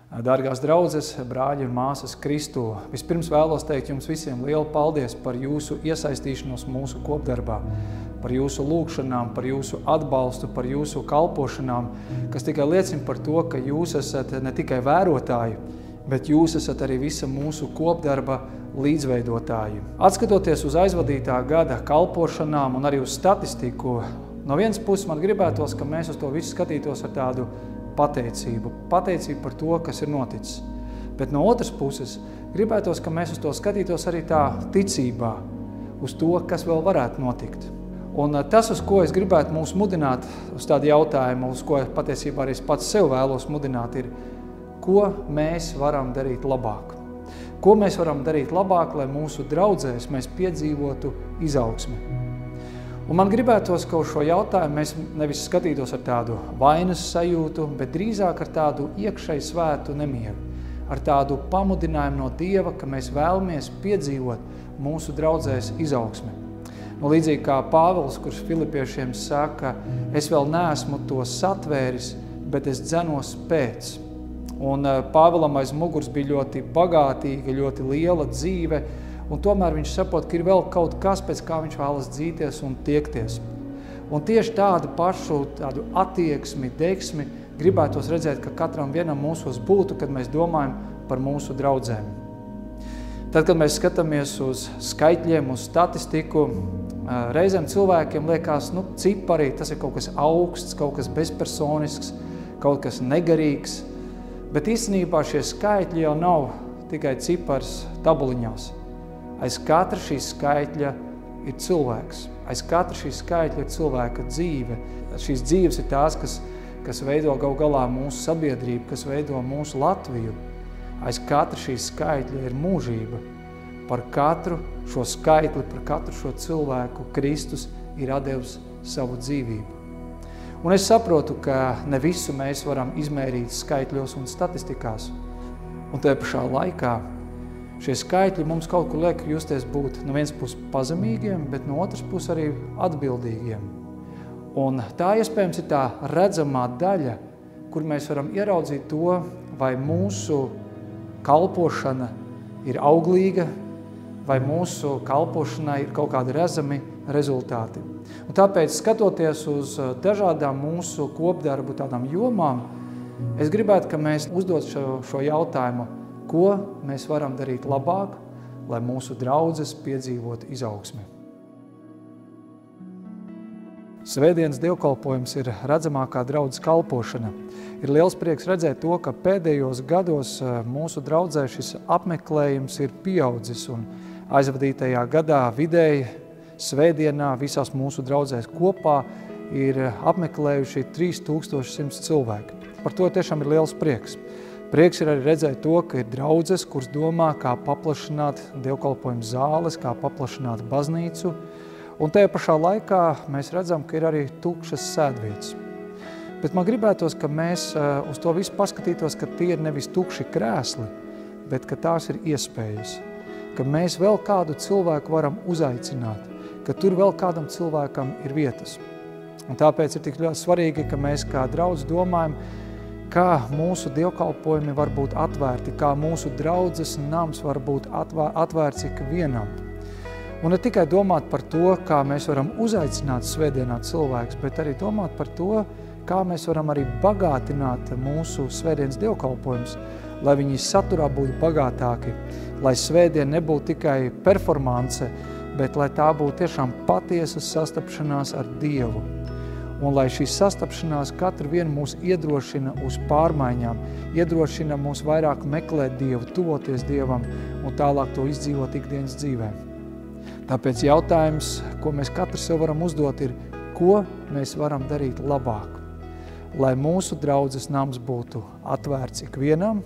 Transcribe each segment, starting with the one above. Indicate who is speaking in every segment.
Speaker 1: Dārgās draudzes, brāļi un māsas Kristū, vispirms vēlos teikt jums visiem lielu paldies par jūsu iesaistīšanos mūsu kopdarbā, par jūsu lūgšanām, par jūsu atbalstu, par jūsu kalpošanām, kas tikai liecina par to, ka jūs esat ne tikai vērotāji, bet jūs esat arī visa mūsu kopdarba līdzveidotāji. Atskatoties uz aizvadītā gada kalpošanām un arī uz statistiku, no vienas puses man gribētos, ka mēs uz to visu skatītos ar tādu pateicību par to, kas ir noticis. Bet no otras puses gribētos, ka mēs uz to skatītos arī tā ticībā, uz to, kas vēl varētu notikt. Un tas, uz ko es gribētu mūs mudināt, uz tādu jautājumu, uz ko patiesībā arī es pats sev vēlos mudināt, ir, ko mēs varam darīt labāk? Ko mēs varam darīt labāk, lai mūsu draudzēs mēs piedzīvotu izaugsmi? Un man gribētos, ka uz šo jautājumu mēs nevis skatītos ar tādu vainas sajūtu, bet drīzāk ar tādu iekšēju svētu nemieru, ar tādu pamudinājumu no Dieva, ka mēs vēlamies piedzīvot mūsu draudzēs izaugsmi. Līdzīgi kā Pāvils, kurš Filipiešiem saka, es vēl neesmu to satvēris, bet es dzenos pēc. Un Pāvilam aiz muguras bija ļoti bagātīga, ļoti liela dzīve, un tomēr viņš saprot, ka ir vēl kaut kas, pēc kā viņš vēlas dzīties un tiekties. Un tieši tādu pašu tādu attieksmi, deksmi gribētos redzēt, ka katram vienam mūsos būtu, kad mēs domājam par mūsu draudzēm. Tad, kad mēs skatāmies uz skaitļiem, uz statistiku, reizēm cilvēkiem liekas, cipari, tas ir kaut kas augsts, kaut kas bezpersonisks, kaut kas negarīgs, bet īstenībā šie skaitļi jau nav tikai cipars tabuliņās. Aiz katra šī skaitļa ir cilvēks. Aiz katra šī skaitļa ir cilvēka dzīve. Šīs dzīves ir tās, kas veido galu galā mūsu sabiedrību, kas veido mūsu Latviju. Aiz katra šī skaitļa ir mūžība. Par katru šo skaitli, par katru šo cilvēku Kristus ir atdevis savu dzīvību. Un es saprotu, ka ne visu mēs varam izmērīt skaitļos un statistikās. Un tajā pašā laikā šie skaitļi mums kaut kur liek justies būt no vienas puses pazemīgiem, bet no otras puses arī atbildīgiem. Un tā iespējams ir tā redzamā daļa, kur mēs varam ieraudzīt to, vai mūsu kalpošana ir auglīga, vai mūsu kalpošanai ir kaut kādi redzami rezultāti. Un tāpēc, skatoties uz dažādām mūsu kopdarbu tādām jomām, es gribētu, ka mēs uzdot šo jautājumu, ko mēs varam darīt labāk, lai mūsu draudzes piedzīvotu izaugsmi. Svētdienas dievkalpojums ir redzamākā draudzes kalpošana. Ir liels prieks redzēt to, ka pēdējos gados mūsu draudzē šis apmeklējums ir pieaudzis un aizvadītajā gadā vidēji svētdienā visās mūsu draudzēs kopā ir apmeklējuši 3100 cilvēki. Par to tiešām ir liels prieks. Prieks ir arī redzēt to, ka ir draudzes, kuras domā, kā paplašināt dievkalpojumu zāles, kā paplašināt baznīcu. Un tajā pašā laikā mēs redzam, ka ir arī tukšas sēdvietas. Bet man gribētos, ka mēs uz to visu paskatītos, ka tie ir nevis tukši krēsli, bet ka tās ir iespējas. Ka mēs vēl kādu cilvēku varam uzaicināt, ka tur vēl kādam cilvēkam ir vietas. Un tāpēc ir tik ļoti svarīgi, ka mēs kā draudz domājam, kā mūsu dievkalpojumi var būt atvērti, kā mūsu draudzes nams var būt atvērts ikvienam. Un ne tikai domāt par to, kā mēs varam uzaicināt svētdienā cilvēkus, bet arī domāt par to, kā mēs varam arī bagātināt mūsu svētdienas dievkalpojumus, lai viņi saturā būtu bagātāki, lai svētdiena nebūtu tikai performance, bet lai tā būtu tiešām patiesa sastapšanās ar Dievu. Un lai šī sastapšanās katru vienu mūs iedrošina uz pārmaiņām, iedrošina mūs vairāk meklēt Dievu, tuvoties Dievam un tālāk to izdzīvot ikdienas dzīvē. Tāpēc jautājums, ko mēs katrs sev varam uzdot, ir, ko mēs varam darīt labāk, lai mūsu draudzes nams būtu atvērts ikvienam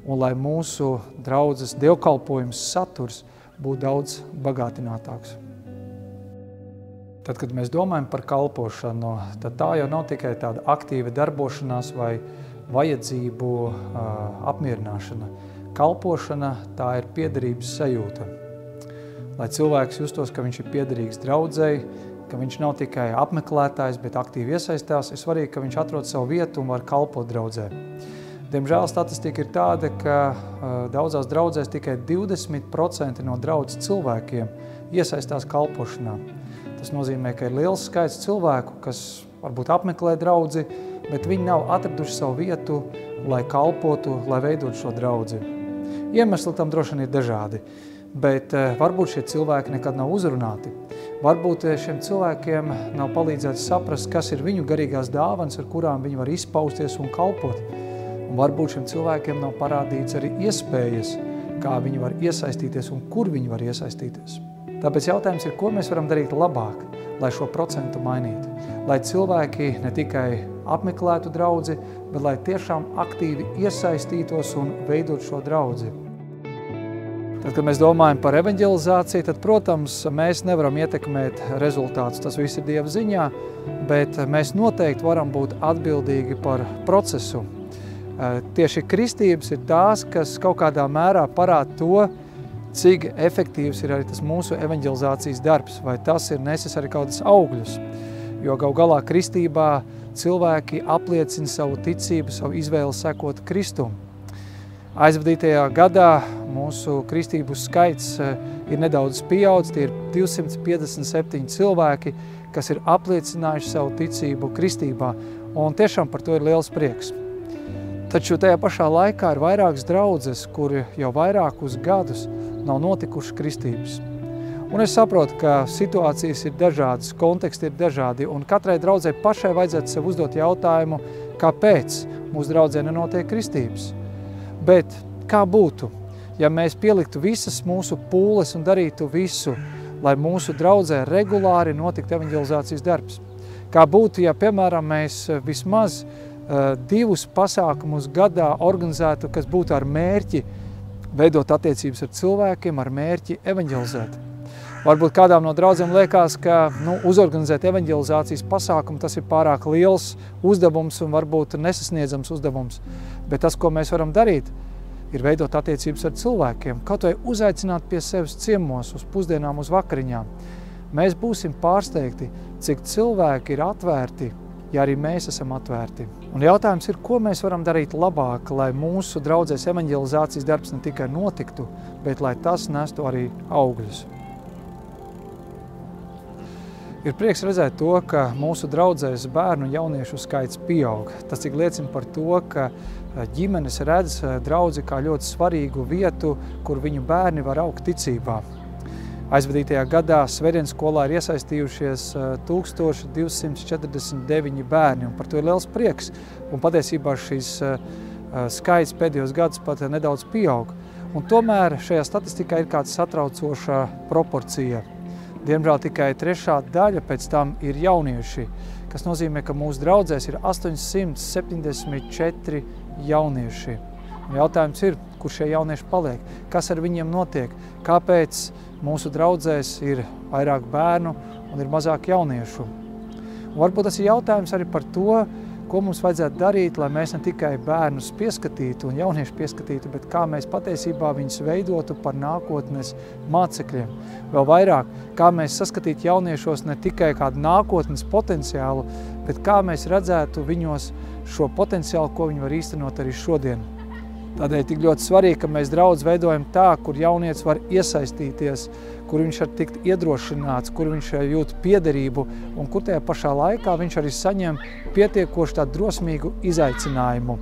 Speaker 1: un lai mūsu draudzes dievkalpojums saturs būtu daudz bagātinātāks. Tad, kad mēs domājam par kalpošanu, tad tā jau nav tikai tāda aktīva darbošanās vai vajadzību apmierināšana. Kalpošana tā ir piederības sajūta. Lai cilvēks justos, ka viņš ir piederīgs draudzei, ka viņš nav tikai apmeklētājs, bet aktīvi iesaistās, ir svarīgi, ka viņš atrod savu vietu un var kalpot draudzē. Diemžēl statistika ir tāda, ka daudzās draudzēs tikai 20% no draudzes cilvēkiem iesaistās kalpošanā. Tas nozīmē, ka ir liels skaits cilvēku, kas varbūt apmeklē draudzi, bet viņi nav atraduši savu vietu, lai kalpotu, lai veidotu šo draudzi. Iemesli tam droši vien ir dažādi, bet varbūt šie cilvēki nekad nav uzrunāti. Varbūt šiem cilvēkiem nav palīdzēts saprast, kas ir viņu garīgās dāvanas, ar kurām viņi var izpausties un kalpot. Un varbūt šiem cilvēkiem nav parādīts arī iespējas, kā viņi var iesaistīties un kur viņi var iesaistīties. Tāpēc jautājums ir, ko mēs varam darīt labāk, lai šo procentu mainītu. Lai cilvēki ne tikai apmeklētu draudzi, bet lai tiešām aktīvi iesaistītos un veidot šo draudzi. Tad, kad mēs domājam par evaņģelizāciju, tad, protams, mēs nevaram ietekmēt rezultātus. Tas viss ir Dieva ziņā, bet mēs noteikti varam būt atbildīgi par procesu. Tieši kristības ir tās, kas kaut kādā mērā parāda to, cik efektīvs ir arī tas mūsu evaņģelizācijas darbs, vai tas ir nesis arī kādas augļus. Jo gal galā kristībā cilvēki apliecina savu ticību, savu izvēli sekot Kristum. Aizvadītajā gadā mūsu kristību skaits ir nedaudz pieaudzis, tie ir 257 cilvēki, kas ir apliecinājuši savu ticību kristībā, un tiešām par to ir liels prieks. Taču tajā pašā laikā ir vairākas draudzes, kuri jau vairākus gadus nav notikuši kristības. Un es saprotu, ka situācijas ir dažādas, konteksti ir dažādi, un katrai draudzei pašai vajadzētu sev uzdot jautājumu, kāpēc mūsu draudzē nenotiek kristības. Bet kā būtu, ja mēs pieliktu visas mūsu pūles un darītu visu, lai mūsu draudzē regulāri notiktu evaņģelizācijas darbs? Kā būtu, ja, piemēram, mēs vismaz 2 pasākumus gadā organizētu, kas būtu ar mērķi veidot attiecības ar cilvēkiem, ar mērķi evaņģelizēt. Varbūt kādām no draudzēm liekas, ka uzorganizēt evaņģelizācijas pasākumu tas ir pārāk liels uzdevums un varbūt nesasniedzams uzdevums. Bet tas, ko mēs varam darīt, ir veidot attiecības ar cilvēkiem, kaut vai uzaicināt pie sevis ciemos uz pusdienām, uz vakariņām. Mēs būsim pārsteigti, cik cilvēki ir atvērti, ja arī mēs esam atvērti. Un jautājums ir, ko mēs varam darīt labāk, lai mūsu draudzēs evaņģelizācijas darbs ne tikai notiktu, bet lai tas nestu arī augļus. Ir prieks redzēt to, ka mūsu draudzēs bērnu un jauniešu skaits pieaug. Tas tik liecina par to, ka ģimenes redz draudzi kā ļoti svarīgu vietu, kur viņu bērni var augt ticībā. Aizvadītajā gadā Svētdienas skolā ir iesaistījušies 1249 bērni, un par to ir liels prieks. Un patiesībā šīs skaits pēdējos gadus pat nedaudz pieaug. Un tomēr šajā statistikā ir kāda satraucoša proporcija. Diemžēl tikai 3. daļa pēc tam ir jaunieši, kas nozīmē, ka mūsu draudzēs ir 874 jaunieši. Un jautājums ir, kur šie jaunieši paliek, kas ar viņiem notiek, kāpēc mūsu draudzēs ir vairāk bērnu un ir mazāk jauniešu. Un varbūt tas ir jautājums arī par to, ko mums vajadzētu darīt, lai mēs ne tikai bērnus pieskatītu un jauniešu pieskatītu, bet kā mēs patiesībā viņus veidotu par nākotnes mācekļiem. Vēl vairāk, kā mēs saskatītu jauniešos ne tikai kādu nākotnes potenciālu, bet kā mēs redzētu viņos šo potenciālu, ko viņi var īstenot arī šodien. Tādēļ tik ļoti svarīgi, ka mēs draudzi veidojam tā, kur jaunietis var iesaistīties, kur viņš var tikt iedrošināts, kur viņš jūt piederību un kur tajā pašā laikā viņš arī saņem pietiekoši tādu drosmīgu izaicinājumu.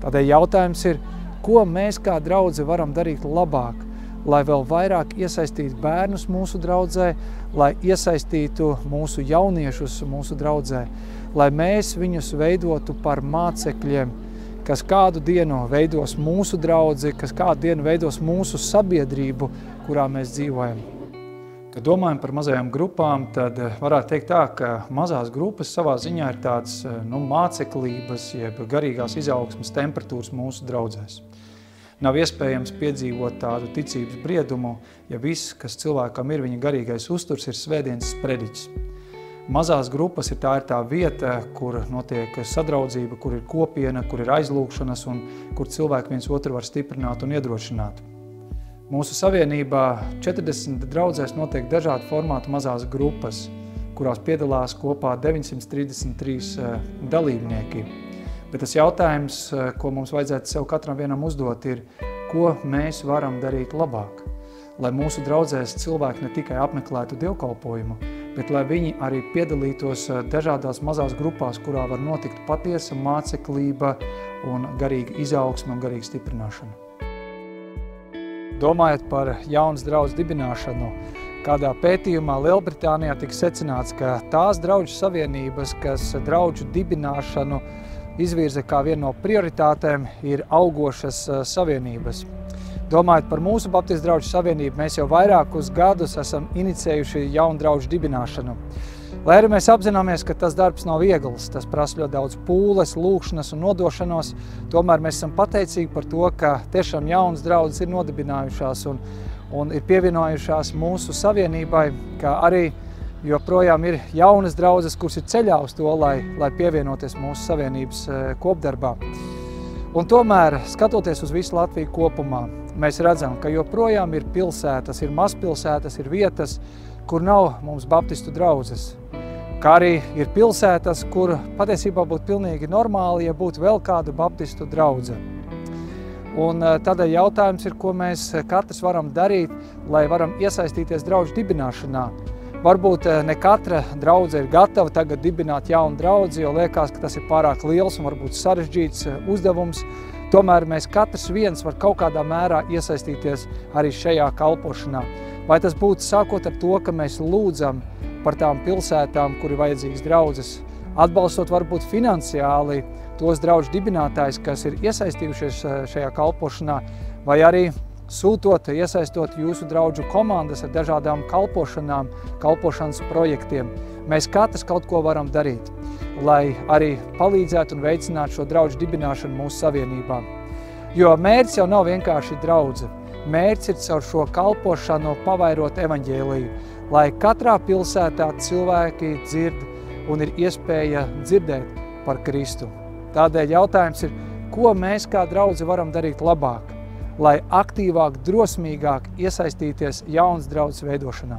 Speaker 1: Tādēļ jautājums ir, ko mēs kā draudze varam darīt labāk, lai vēl vairāk iesaistītu bērnus mūsu draudzē, lai iesaistītu mūsu jauniešus mūsu draudzē, lai mēs viņus veidotu par mācekļiem, kas kādu dienu veidos mūsu draudzi, kas kādu dienu veidos mūsu sabiedrību, kurā mēs dzīvojam. Kad domājam par mazajām grupām, tad varētu teikt tā, ka mazās grupas savā ziņā ir tādas māceklības, jeb garīgās izaugsmes temperatūras mūsu draudzēs. Nav iespējams piedzīvot tādu ticības briedumu, ja viss, kas cilvēkam ir viņa garīgais uzturs, ir svētdienas sprediķis. Mazās grupas ir tā vieta, kur notiek sadraudzība, kur ir kopiena, kur ir aizlūgšanas un kur cilvēki viens otru var stiprināt un iedrošināt. Mūsu savienībā 40 draudzēs notiek dažādu formātu mazās grupas, kurās piedalās kopā 933 dalībnieki. Bet tas jautājums, ko mums vajadzētu sev katram vienam uzdot, ir, ko mēs varam darīt labāk, lai mūsu draudzēs cilvēki ne tikai apmeklētu dievkalpojumu, bet lai viņi arī piedalītos dažādās mazās grupās, kurā var notikt patiesa māceklība un garīga izaugsme un garīga stiprināšana. Domājot par jaunas draudzes dibināšanu, kādā pētījumā Lielbritānijā tika secināts, ka tās draudžu savienības, kas draudžu dibināšanu izvirza kā vienu no prioritātēm, ir augošas savienības. Domājot par mūsu Baptistu draudžu savienību, mēs jau vairākus gadus esam inicējuši jaunu draudžu dibināšanu. Lai arī mēs apzināmies, ka tas darbs nav viegls, tas prasa ļoti daudz pūles, lūkšanas un nodošanos, tomēr mēs esam pateicīgi par to, ka tiešām jaunas draudzes ir nodibinājušās un ir pievienojušās mūsu savienībai, kā arī joprojām ir jaunas draudzes, kuras ir ceļā uz to, lai pievienoties mūsu savienības kopdarbā. Un tomēr, skatoties uz visu Latviju kopumā, mēs redzam, ka joprojām ir pilsētas, ir mazpilsētas, ir vietas, kur nav mums baptistu draudzes. Kā arī ir pilsētas, kur patiesībā būtu pilnīgi normāli, ja būtu vēl kāda baptistu draudze. Un tādēļ jautājums ir, ko mēs katrs varam darīt, lai varam iesaistīties draudžu dibināšanā. Varbūt ne katra draudze ir gatava tagad dibināt jaunu draudzi, jo liekas, ka tas ir pārāk liels un varbūt sarežģīts uzdevums. Tomēr mēs katrs viens var kaut kādā mērā iesaistīties arī šajā kalpošanā. Vai tas būtu sākot ar to, ka mēs lūdzam par tām pilsētām, kur ir vajadzīgas draudzes, atbalstot varbūt finansiāli tos draudžu dibinātājus, kas ir iesaistījušies šajā kalpošanā, vai arī sūtot, iesaistot jūsu draudžu komandas ar dažādām kalpošanas projektiem. Mēs katrs kaut ko varam darīt, lai arī palīdzētu un veicinātu šo draudžu dibināšanu mūsu savienībā. Jo mērķis jau nav vienkārši draudze. Mērķis ir caur šo kalpošanu pavairot evaņģēliju, lai katrā pilsētā cilvēki dzird un ir iespēja dzirdēt par Kristu. Tādēļ jautājums ir, ko mēs kā draudze varam darīt labāk, lai aktīvāk, drosmīgāk iesaistīties jaunas draudzes veidošanā.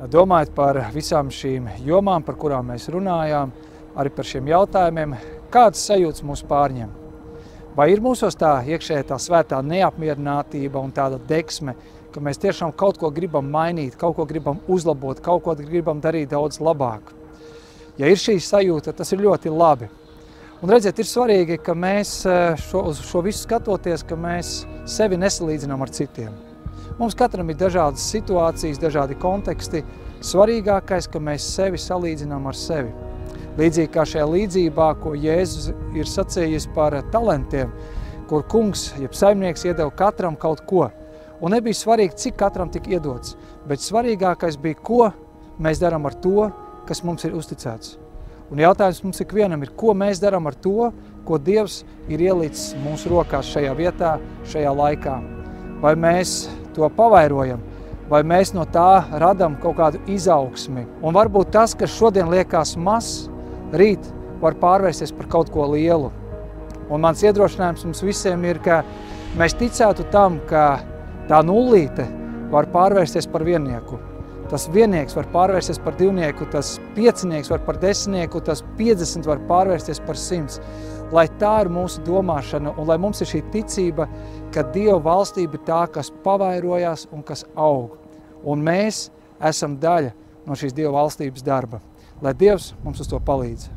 Speaker 1: Domājot par visām šīm jomām, par kurām mēs runājām, arī par šiem jautājumiem, kādas sajūtas mūs pārņem? Vai ir mūsos tā iekšējā tā svētā neapmierinātība un tāda deksme, ka mēs tiešām kaut ko gribam mainīt, kaut ko gribam uzlabot, kaut ko gribam darīt daudz labāk? Ja ir šī sajūta, tas ir ļoti labi. Un redziet, ir svarīgi, ka mēs uz šo visu skatoties, ka mēs sevi nesalīdzinām ar citiem. Mums katram ir dažādas situācijas, dažādi konteksti. Svarīgākais, ka mēs sevi salīdzinām ar sevi. Līdzīgi kā šajā līdzībā, ko Jēzus ir sacījis par talantiem, kur kungs, jeb saimnieks, iedeva katram kaut ko. Un nebija svarīgi, cik katram tika iedots, bet svarīgākais bija, ko mēs darām ar to, kas mums ir uzticēts. Un jautājums mums ikvienam ir, ko mēs darām ar to, ko Dievs ir ielicis mūsu rokās šajā vietā, šajā laikā. Vai mēs to pavairojam, vai mēs no tā radam kaut kādu izaugsmi. Un varbūt tas, kas šodien liekas mazs, rīt var pārvērsties par kaut ko lielu. Un mans iedrošinājums mums visiem ir, ka mēs ticētu tam, ka tā nullīte var pārvērsties par viennieku. Tas viennieks var pārvērsties par divnieku, tas piecinieks var par desmitnieku, tas 50 var pārvērsties par 100. Lai tā ir mūsu domāšana un lai mums ir šī ticība, ka Dieva valstība ir tā, kas pavairojās un kas aug. Un mēs esam daļa no šīs Dieva valstības darba. Lai Dievs mums uz to palīdz.